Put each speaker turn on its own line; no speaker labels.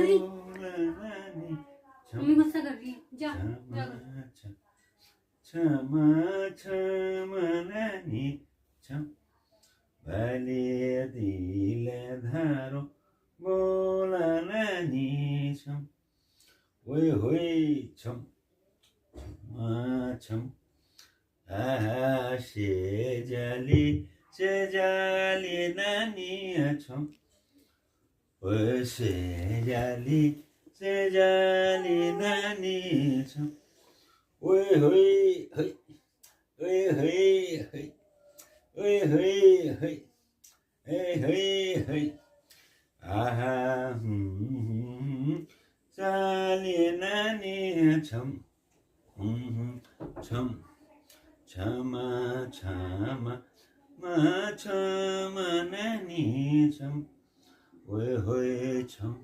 रही
बोलनानी
मम्मी गुस्सा कर रही है जा जा कर।
क्षमा क्षमा नानी क्षम भले दिल धारो बोला नानी छम ओए होए छम क्षमा छम आहा से जाली नानी छम ओए से जाली नानी छम ओए होए होए ओए होए होए ओए होए होए ओए होए होए आहा जाली नानी छम छम क्षमा क्षमा क्षमा नानी छम ओए होए छम